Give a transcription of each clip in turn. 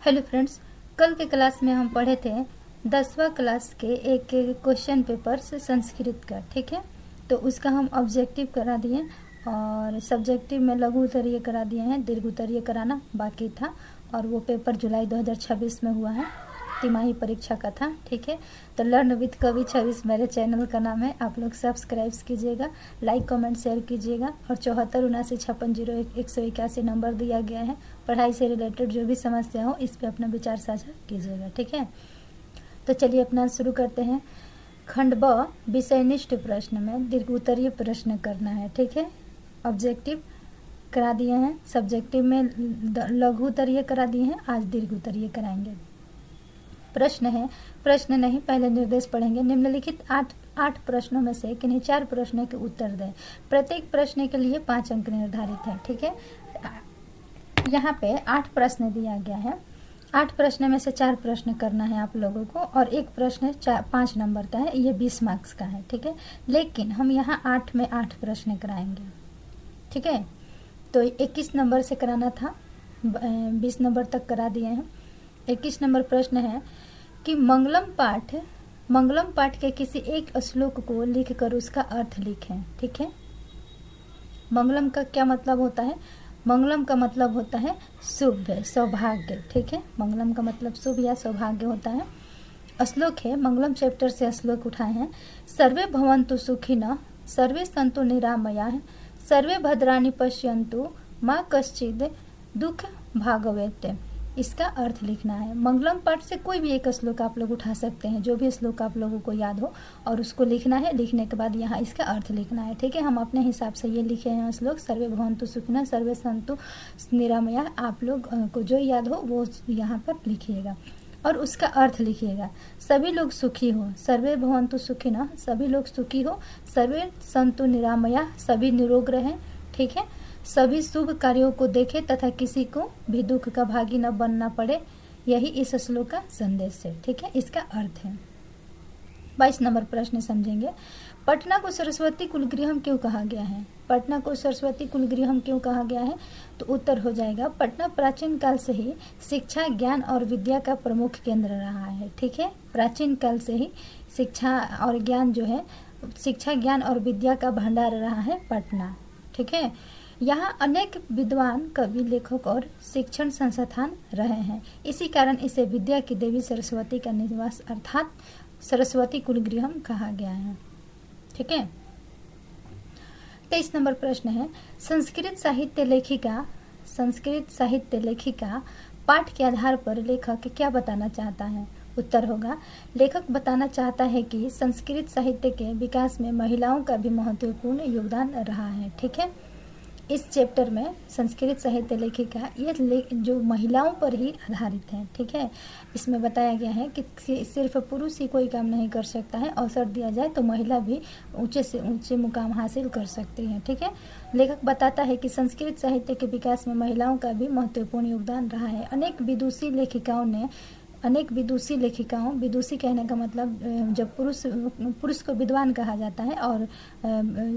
Hello friends, कल के class में हम पढ़े थे 10वां क्लास के एक क्वेश्चन पेपर से संस्कृत का। ठीक है, तो उसका हम ऑब्जेक्टिव करा दिए और सब्जेक्टिव में लघु उत्तरीय करा दिए हैं। दीर्घ उत्तरीय कराना बाकी था और वो पेपर जुलाई 2026 में हुआ है, तिमाही परीक्षा का था। ठीक है, तो लर्न विद कवि 26 मेरे चैनल का नाम है। आप लोग सब्सक्राइब कीजिएगा, लाइक कमेंट शेयर कीजिएगा और 74 79 56 01 181 नंबर दिया गया है। पढ़ाई से रिलेटेड जो भी समस्या हो इस पे अपना विचार साझा कीजिएगा। ठीक है, तो चलिए अपना शुरू करते हैं। खंड ब विषयनिष्ठ प्रश्न में दीर्घ उत्तरीय प्रश्न करना है। ठीक है, ऑब्जेक्टिव करा दिए हैं, सब्जेक्टिव में लघु उत्तरीय करा दिए हैं, आज दीर्घ उत्तरीय कराएंगे। प्रश्न है, प्रश्न नहीं पहले निर्देश पढ़ेंगे। निम्नलिखित आठ प्रश्नों में से किन्हीं 4 प्रश्नों के उत्तर दें। प्रत्येक प्रश्न के लिए 5 अंक निर्धारित है। ठीक है, यहाँ पे 8 प्रश्न दिया गया है। 8 प्रश्न में से 4 प्रश्न करना है आप लोगों को और एक प्रश्न 5 नंबर का है, ये 20 मार्क्स का है। ठीक है, लेकिन हम यहाँ 8 में 8 प्रश्न कराएंगे। ठीक है, तो 21 नंबर से कराना था, 20 नंबर तक करा दिए हैं। 21 नंबर प्रश्न है कि मंगलम पाठ के किसी एक श्लोक को लिखकर उसका अर्थ लिखें। ठीक है, मंगलम का क्या मतलब होता है? मंगलम का मतलब होता है शुभ, सौभाग्य। ठीक है, मंगलम का मतलब शुभ या सौभाग्य होता है। श्लोक है, मंगलम चैप्टर से श्लोक उठाए हैं। सर्वे भवन्तु सुखिनः, सर्वे सन्तु निरामयाः, सर्वे भद्राणि पश्यन्तु, मा कश्चित् दुख भागवेत्। इसका अर्थ लिखना है। मंगलम पाठ से कोई भी एक श्लोक आप लोग उठा सकते हैं, जो भी श्लोक आप लोगों को याद हो, और उसको लिखना है। लिखने के बाद यहाँ इसका अर्थ लिखना है। ठीक है, हम अपने हिसाब से ये लिखे हैं श्लोक, सर्वे भवन्तु सुखिनः सर्वे सन्तु निरामयाः। आप लोग को जो याद हो वो यहाँ पर लिखिएगा और उसका अर्थ लिखिएगा। सभी लोग सुखी हो, सर्वे भवन्तु सुखिनः, सभी लोग सुखी हो, सर्वे सन्तु निरामयाः, सभी निरोग रहें। ठीक है, सभी शुभ कार्यों को देखें तथा किसी को भी दुख का भागी न बनना पड़े, यही इस श्लोक का संदेश है। ठीक है, इसका अर्थ है। 22 नंबर प्रश्न समझेंगे। पटना को सरस्वती कुलगृहम क्यों कहा गया है? पटना को सरस्वती कुलगृहम क्यों कहा गया है? तो उत्तर हो जाएगा, पटना प्राचीन काल से ही शिक्षा, ज्ञान और विद्या का प्रमुख केंद्र रहा है। ठीक है, प्राचीन काल से ही शिक्षा और ज्ञान जो है, शिक्षा, ज्ञान और विद्या का भंडार रहा है पटना। ठीक है, यहाँ अनेक विद्वान, कवि, लेखक और शिक्षण संस्थान रहे हैं। इसी कारण इसे विद्या की देवी सरस्वती का निवास अर्थात सरस्वती कुलगृहम कहा गया है। ठीक है, 23 नंबर प्रश्न है, संस्कृत साहित्य लेखिका पाठ के आधार पर लेखक क्या बताना चाहता है? उत्तर होगा, लेखक बताना चाहता है कि संस्कृत साहित्य के विकास में महिलाओं का भी महत्वपूर्ण योगदान रहा है। ठीक है, इस चैप्टर में संस्कृत साहित्य लेखिका ये जो महिलाओं पर ही आधारित है। ठीक है, इसमें बताया गया है कि सिर्फ पुरुष ही कोई काम नहीं कर सकता है, अवसर दिया जाए तो महिला भी ऊंचे से ऊंचे मुकाम हासिल कर सकती है। ठीक है, लेखक बताता है कि संस्कृत साहित्य के विकास में महिलाओं का भी महत्वपूर्ण योगदान रहा है। अनेक विदुषी लेखिकाओं, विदुषी कहने का मतलब जब पुरुष को विद्वान कहा जाता है, और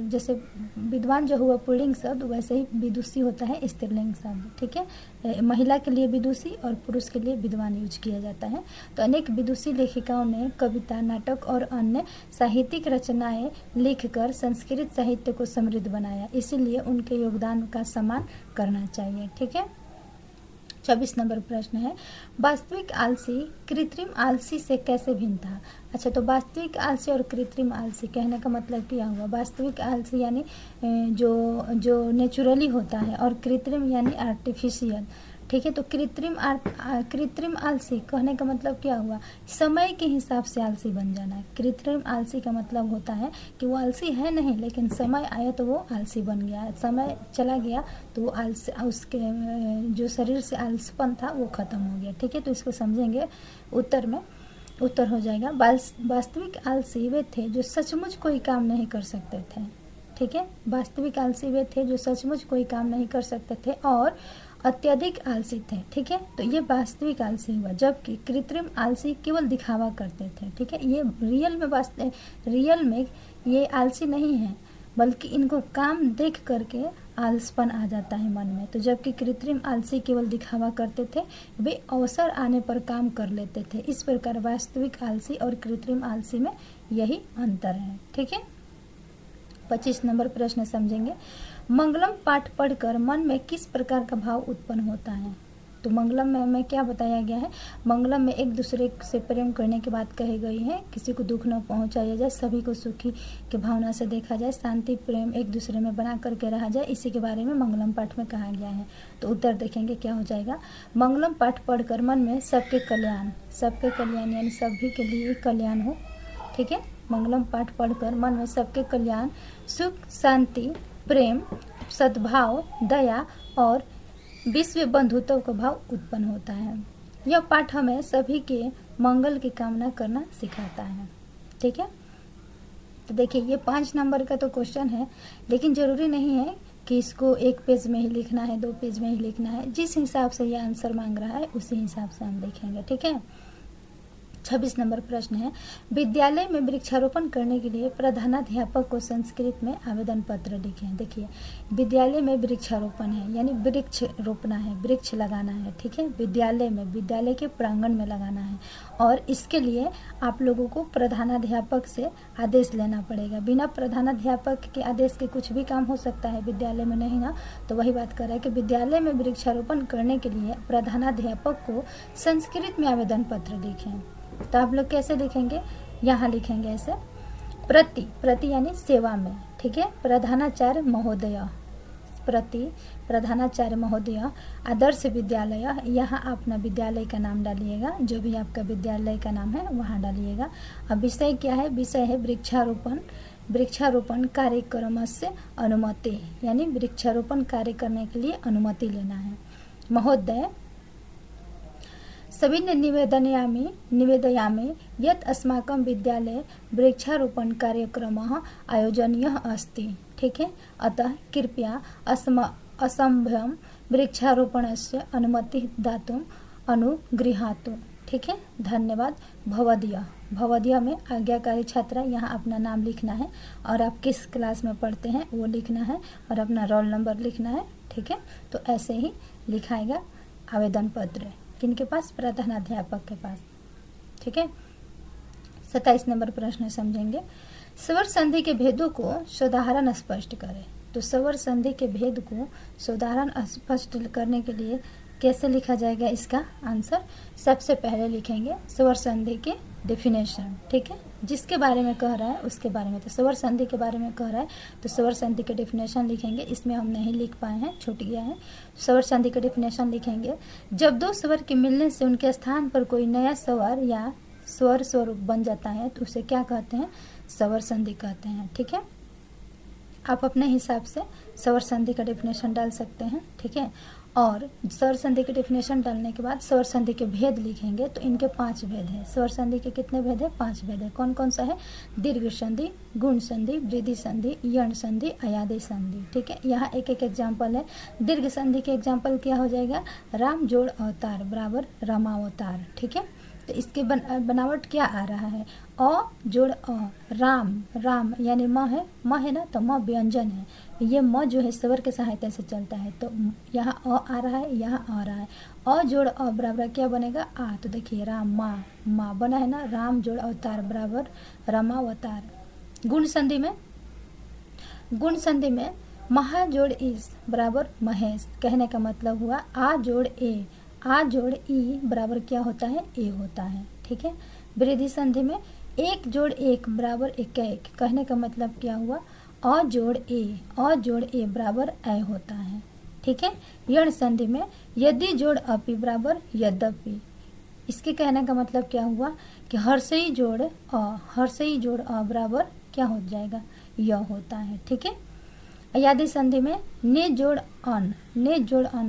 जैसे विद्वान जो हुआ पुल्लिंग शब्द, वैसे ही विदुषी होता है स्त्रीलिंग शब्द। ठीक है, महिला के लिए विदुषी और पुरुष के लिए विद्वान यूज किया जाता है। तो अनेक विदुषी लेखिकाओं ने कविता, नाटक और अन्य साहित्यिक रचनाएं लिखकर संस्कृत साहित्य को समृद्ध बनाया, इसीलिए उनके योगदान का सम्मान करना चाहिए। ठीक है, 24 नंबर प्रश्न है, वास्तविक आलसी कृत्रिम आलसी से कैसे भिन्न था? अच्छा, तो वास्तविक आलसी और कृत्रिम आलसी कहने का मतलब क्या हुआ? वास्तविक आलसी यानी जो नेचुरली होता है, और कृत्रिम यानी आर्टिफिशियल। ठीक है, तो कृत्रिम आलसी कहने का मतलब क्या हुआ? समय के हिसाब से आलसी बन जाना। कृत्रिम आलसी का मतलब होता है कि वो आलसी है नहीं, लेकिन समय आया तो वो आलसी बन गया, समय चला गया तो वो आलसी, उसके जो शरीर से आलसपन था वो खत्म हो गया। ठीक है, तो इसको समझेंगे। उत्तर में उत्तर हो जाएगा, वास्तविक आलसी वे थे जो सचमुच कोई काम नहीं कर सकते थे। ठीक है, वास्तविक आलसी वे थे जो सचमुच कोई काम नहीं कर सकते थे और अत्यधिक आलसी थे। ठीक है, तो ये वास्तविक आलसी हुआ, जबकि कृत्रिम आलसी केवल दिखावा करते थे। ठीक है, ये रियल में ये आलसी नहीं है, बल्कि इनको काम देख करके आलसपन आ जाता है मन में। तो जबकि कृत्रिम आलसी केवल दिखावा करते थे, वे अवसर आने पर काम कर लेते थे। इस प्रकार वास्तविक आलसी और कृत्रिम आलसी में यही अंतर है। ठीक है, 25 नंबर प्रश्न समझेंगे। मंगलम पाठ पढ़कर मन में किस प्रकार का भाव उत्पन्न होता है? तो मंगलम में क्या बताया गया है? मंगलम में एक दूसरे से प्रेम करने की बात कही गई है, किसी को दुख न पहुंचाया जाए, सभी को सुखी की भावना से देखा जाए, शांति प्रेम एक दूसरे में बना करके रहा जाए, इसी के बारे में मंगलम पाठ में कहा गया है। तो उत्तर देखेंगे क्या हो जाएगा। मंगलम पाठ पढ़कर मन में सबके कल्याण यानी सभी के लिए कल्याण हो। ठीक है, मंगलम पाठ पढ़कर मन में सबके कल्याण, सुख, शांति, प्रेम, सद्भाव, दया और विश्व बंधुत्व का भाव उत्पन्न होता है। यह पाठ हमें सभी के मंगल की कामना करना सिखाता है। ठीक है, तो देखिए ये 5 नंबर का तो क्वेश्चन है, लेकिन जरूरी नहीं है कि इसको 1 पेज में ही लिखना है, 2 पेज में ही लिखना है। जिस हिसाब से ये आंसर मांग रहा है उसी हिसाब से हम लिखेंगे। ठीक है, 26 नंबर प्रश्न है। विद्यालय में वृक्षारोपण करने के लिए प्रधानाध्यापक को संस्कृत में आवेदन पत्र लिखें। देखिए विद्यालय में वृक्षारोपण है यानी वृक्ष रोपना है, वृक्ष लगाना है। ठीक है, विद्यालय में, विद्यालय के प्रांगण में लगाना है और इसके लिए आप लोगों को प्रधानाध्यापक से आदेश लेना पड़ेगा। बिना प्रधानाध्यापक के आदेश के कुछ भी काम हो सकता है, विद्यालय में नहीं ना। तो वही बात कर रहा है कि विद्यालय में वृक्षारोपण करने के लिए प्रधानाध्यापक को संस्कृत में आवेदन पत्र लिखें। तो आप लोग कैसे लिखेंगे? यहाँ लिखेंगे ऐसे, प्रति यानी सेवा में। ठीक है, प्रधानाचार्य महोदय आदर्श विद्यालय, यहाँ अपना विद्यालय का नाम डालिएगा, जो भी आपका विद्यालय का नाम है वहाँ डालिएगा। अब विषय क्या है? विषय है वृक्षारोपण कार्यक्रम से अनुमति, यानी वृक्षारोपण कार्य करने के लिए अनुमति लेना है। महोदय सभी निवेदयामि यत् अस्माकं विद्यालये वृक्षारोपण कार्यक्रमः आयोजनीयः अस्ति। ठीक है, अतः कृपया असम्भवं वृक्षारोपणस्य अनुमति दातुम् अनुगृहातु। ठीक है, धन्यवाद। भवदीय में आज्ञाकारी छात्रा, यहाँ अपना नाम लिखना है और आप किस क्लास में पढ़ते हैं वो लिखना है और अपना रोल नंबर लिखना है। ठीक है, तो ऐसे ही लिखाएगा आवेदन पत्र, किनके पास? प्रधानाध्यापक के पास। ठीक है, 27 नंबर प्रश्न समझेंगे। स्वर संधि के भेदों को सोदाहरण स्पष्ट करें। तो स्वर संधि के भेद को सोदाहरण स्पष्ट करने के लिए कैसे लिखा जाएगा? इसका आंसर सबसे पहले लिखेंगे स्वर संधि के डेफिनेशन। ठीक है, जिसके बारे में कह रहा है उसके बारे में, तो स्वर संधि के बारे में कह रहा है तो स्वर संधि के डेफिनेशन लिखेंगे। इसमें हम नहीं लिख पाए हैं, छूट गया है। स्वर संधि के डेफिनेशन लिखेंगे। जब 2 स्वर के मिलने से उनके स्थान पर कोई नया स्वर या स्वर बन जाता है तो उसे क्या कहते हैं? स्वर संधि कहते हैं। ठीक है, आप अपने हिसाब से स्वर संधि का डेफिनेशन डाल सकते हैं। ठीक है, और स्वर संधि के डेफिनेशन डालने के बाद स्वर संधि के भेद लिखेंगे। तो इनके 5 भेद हैं। स्वर संधि के कितने भेद हैं? 5 भेद है। कौन कौन सा है? दीर्घ संधि, गुण संधि, वृद्धि संधि, यण संधि, अयादि संधि। ठीक है, यहाँ एक एक एग्जाम्पल है। दीर्घ संधि के एग्जाम्पल क्या हो जाएगा? राम जोड़ अवतार बराबर रामावतार। ठीक है, तो इसके बनावट क्या आ रहा है? अ जोड़ अ, राम यानी म है ना, तो म व्यंजन है। ये म जो है स्वर के सहायता से चलता है, तो यहाँ अ आ रहा है, यहाँ आ रहा है। अ जोड़ अ बराबर क्या बनेगा? आ। तो देखिए राम माँ बना है ना, राम जोड़ अवतार बराबर रामावतार। गुण संधि में महा जोड़ इस बराबर महेश। कहने का मतलब हुआ आ जोड़ ई बराबर क्या होता है? ए होता है। ठीक है, वृद्धि संधि में 1 जोड़ 1 बराबर 1। कहने का मतलब क्या हुआ? अ जोड़ ए बराबर ए होता है। ठीक है, यण संधि में यदि जोड़ अपि बराबर यद्यपि। इसके कहने का मतलब क्या हुआ कि हर्षई जोड़ अ बराबर क्या हो जाएगा? य होता है। ठीक है, अयादि संधि में ने जोड़ अन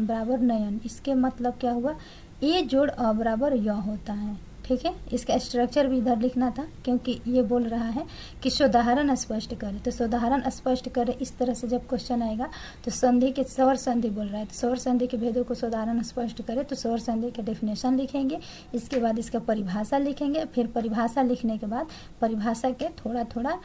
बराबर नयन। इसके मतलब क्या हुआ? ए जोड़ अ बराबर य होता है। ठीक है। इसका स्ट्रक्चर भी इधर लिखना था क्योंकि ये बोल रहा है कि सोदाहरण स्पष्ट करे, तो सोदाहरण स्पष्ट करे इस तरह से जब क्वेश्चन आएगा तो संधि के स्वर संधि बोल रहा है, तो स्वर संधि के भेदों को सोदाहरण स्पष्ट करे, तो स्वर संधि के डेफिनेशन लिखेंगे, इसके बाद इसका परिभाषा लिखेंगे, फिर परिभाषा लिखने के बाद परिभाषा के थोड़ा थोड़ा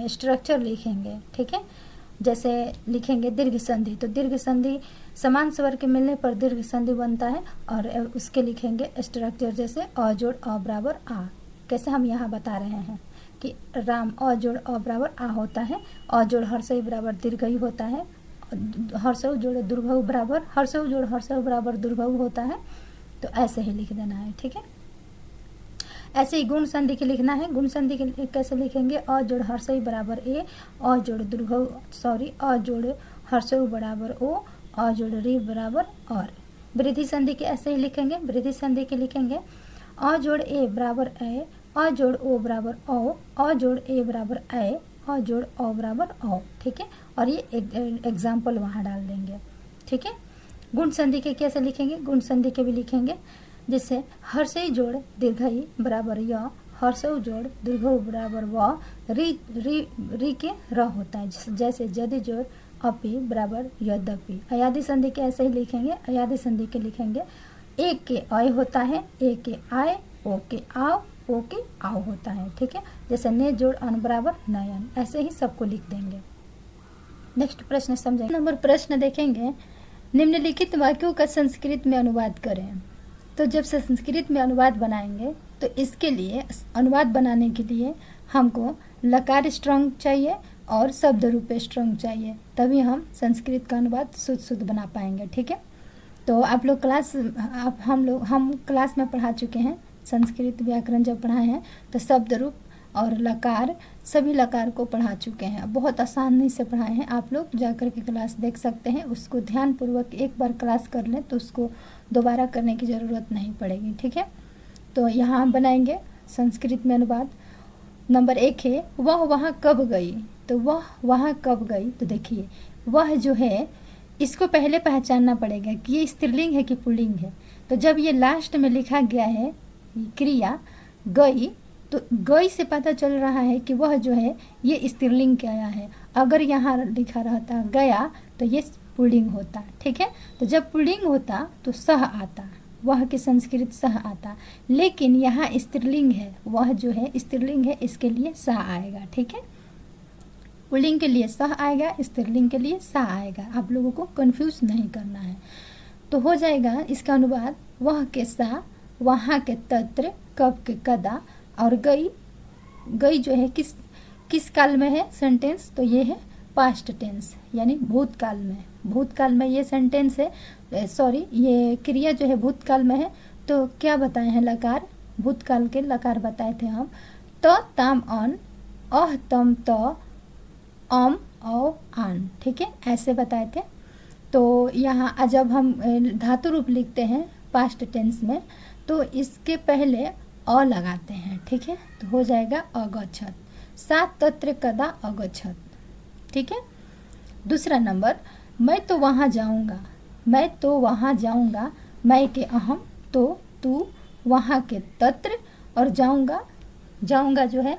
स्ट्रक्चर लिखेंगे, ठीक है। जैसे लिखेंगे दीर्घ संधि, तो दीर्घ संधि समान स्वर के मिलने पर दीर्घ संधि बनता है और उसके लिखेंगे स्ट्रक्चर, जैसे अ जोड़ अ बराबर आ। कैसे हम यहाँ बता रहे हैं कि राम अ जोड़ अ बराबर आ होता है, अ जोड़ हर्षई बराबर दीर्घई होता है, हर्षऊ जोड़ दुर्घऊ बराबर हर्षऊ जोड़ हर्षऊ बराबर दुर्घऊ होता है, तो ऐसे ही लिख देना है, ठीक है। ऐसे ही गुण संधि के लिखना है। गुण संधि के कैसे लिखेंगे, अ जोड़ हर्षई बराबर ए, अ जोड़ दुर्घऊ अ जोड़ हर्षऊ बराबर ओ, अ जोड़ री बराबर और। वृद्धि संधि के ऐसे ही लिखेंगे। वृद्धि संधि के लिखेंगे अ जोड़ ए बराबर ए, अ जोड़ ओ बराबर ओ, अ जोड़ ए बराबर ए, अ जोड़ ओ बराबर ओ, ठीक है। और ये एग्जाम्पल वहाँ डाल देंगे, ठीक है। गुण संधि के कैसे लिखेंगे, गुण संधि के भी लिखेंगे, जिससे हर्षई जोड़ दीर्घई बराबर य, हर्षऊ जोड़ दीर्घऊ बराबर व, री के र होता है, जैसे यदि जोड़ अपि बराबर यद्यपि। अयादि संधि के ऐसे ही लिखेंगे। अयादि संधि के लिखेंगे एक के अय होता है, एक के आय, ओ के आओ, ओ के आओ होता है, ठीक है। जैसे ने जोड़ अन बराबर नयन, ऐसे ही सबको लिख देंगे। नेक्स्ट प्रश्न समझेंगे। नंबर प्रश्न देखेंगे, निम्नलिखित वाक्यों का संस्कृत में अनुवाद करें। तो जब संस्कृत में अनुवाद बनाएंगे तो इसके लिए अनुवाद बनाने के लिए हमको लकार स्ट्रंग चाहिए और शब्द रूप स्ट्रंग चाहिए, तभी हम संस्कृत का अनुवाद शुद्ध बना पाएंगे, ठीक है। तो आप लोग हम क्लास में पढ़ा चुके हैं संस्कृत व्याकरण, जब पढ़ाए हैं तो शब्द रूप और लकार, सभी लकार को पढ़ा चुके हैं। बहुत आसानी से पढ़ाए हैं, आप लोग जाकर के क्लास देख सकते हैं। उसको ध्यानपूर्वक एक बार क्लास कर लें तो उसको दोबारा करने की ज़रूरत नहीं पड़ेगी, ठीक है। तो यहाँ हम बनाएंगे संस्कृत में अनुवाद। नंबर 1 है वह वहाँ कब गई। तो वह वहाँ कब गई, तो देखिए वह जो है इसको पहले पहचानना पड़ेगा कि ये स्त्रीलिंग है कि पुल्लिंग है। तो जब ये लास्ट में लिखा गया है क्रिया गई, तो गई से पता चल रहा है कि वह जो है ये स्त्रीलिंग के आया है। अगर यहाँ लिखा रहता गया तो ये पुल्लिंग होता, ठीक है। तो जब पुल्लिंग होता तो सह आता, वह के संस्कृत सह आता, लेकिन यहाँ स्त्रीलिंग है, वह जो है स्त्रीलिंग है, इसके लिए सह आएगा, ठीक है। पुल्लिंग के लिए सह आएगा, स्त्रीलिंग के लिए सह आएगा। आप लोगों को कंफ्यूज नहीं करना है। तो हो जाएगा इसका अनुवाद वह के सा, वहाँ के तत्र, कब के कदा, और गई जो है किस काल में है सेंटेंस, तो ये है पास्ट टेंस यानी भूतकाल में। भूतकाल में ये सेंटेंस है, ये क्रिया जो है भूतकाल में है। तो क्या बताए हैं लकार, भूतकाल के लकार बताए थे हम, त ताम अन, अह तम त, अम औ आन, ठीक है, ऐसे बताए थे। तो यहाँ जब हम धातु रूप लिखते हैं पास्ट टेंस में तो इसके पहले अ लगाते हैं, ठीक है। तो हो जाएगा अगच्छत, सात तत्र कदा अगच्छत, ठीक है। दूसरा नंबर, मैं तो वहाँ जाऊँगा, मैं तो वहाँ जाऊँगा, मैं के अहम, तो तू, वहाँ के तत्र, और जाऊँगा जो है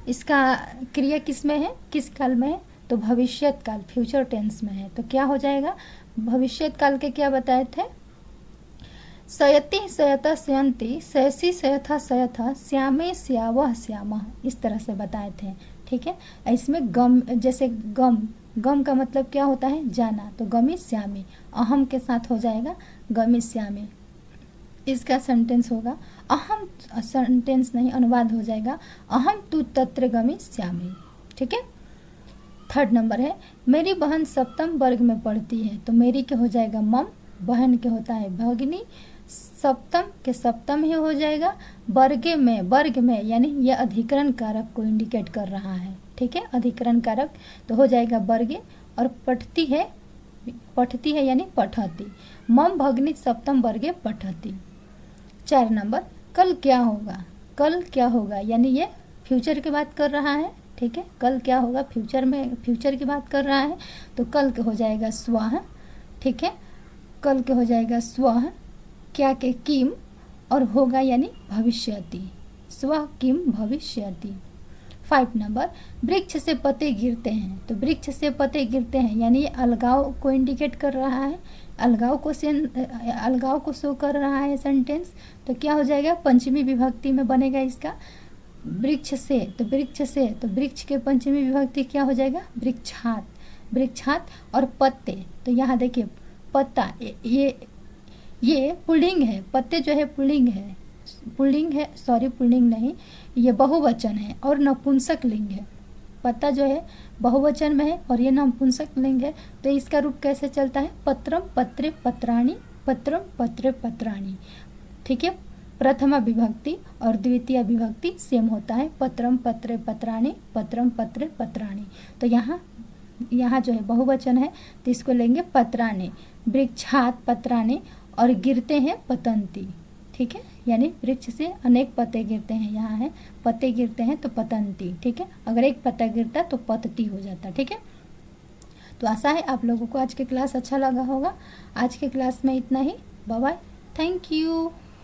इसका क्रिया किस में है, किस काल में है, तो भविष्यत काल, फ्यूचर टेंस में है। तो क्या हो जाएगा, भविष्यत काल के क्या बताए थे, सयति सयता सयंती, सयसी सयथा सयथा, श्यामे श्यावह श्यामः, इस तरह से बताए थे, ठीक है। इसमें गम, जैसे गम का मतलब क्या होता है, जाना, तो गमी श्यामी, अहम के साथ हो जाएगा गमी श्यामी, इसका सेंटेंस होगा अहम, सेंटेंस नहीं अनुवाद हो जाएगा अहम तू तत्र गमी श्यामी, ठीक है। थर्ड नंबर है मेरी बहन सप्तम वर्ग में पढ़ती है, तो मेरी के हो जाएगा मम, बहन के होता है भगिनी, सप्तम के सप्तम ही हो जाएगा, वर्ग में यानी यह अधिकरण कारक को इंडिकेट कर रहा है, ठीक है, अधिकरण कारक, तो हो जाएगा वर्गे, और पठती है यानी पठती, मम भगिनी सप्तम वर्गे पठती। 4 नंबर, कल क्या होगा यानी ये फ्यूचर की बात कर रहा है, ठीक है, कल क्या होगा फ्यूचर की बात कर रहा है, तो कल के हो जाएगा स्वः, ठीक है, कल के हो जाएगा स्वः, क्या के किम, और होगा यानी भविष्यति, स्व किम भविष्यति। 5 नंबर, वृक्ष से पत्ते गिरते हैं। तो वृक्ष से पत्ते गिरते हैं यानी ये अलगाव को इंडिकेट कर रहा है, अलगाव को शो कर रहा है सेंटेंस। तो क्या हो जाएगा, पंचमी विभक्ति में बनेगा इसका। वृक्ष से, तो वृक्ष के पंचमी विभक्ति क्या हो जाएगा, वृक्षात, वृक्षात। और पत्ते, तो यहाँ देखिए पत्ता, ये पुल्लिंग है, पत्ते जो है पुल्लिंग है, पुल्लिंग नहीं, ये बहुवचन है और नपुंसक लिंग है। पत्ता जो है बहुवचन में है और ये नपुंसक लिंग है। तो इसका रूप कैसे चलता है, पत्रम पत्रे पत्राणि, पत्रम पत्रे पत्राणि। ठीक है, प्रथमा विभक्ति और द्वितीय विभक्ति सेम होता है, पत्रम पत्रे पत्राणि, पत्रम पत्रे पत्राणि। तो यहाँ जो है बहुवचन है तो इसको लेंगे पत्राणि, वृक्षात पत्राणि, और गिरते हैं पतंती। ठीक है, यानी वृक्ष से अनेक पत्ते गिरते हैं, यहाँ है पत्ते गिरते हैं तो पतंती। ठीक है, अगर एक पत्ता गिरता तो पतती हो जाता। ठीक है, तो आशा है आप लोगों को आज की क्लास अच्छा लगा होगा। आज के क्लास में इतना ही, बाय बाय, थैंक यू।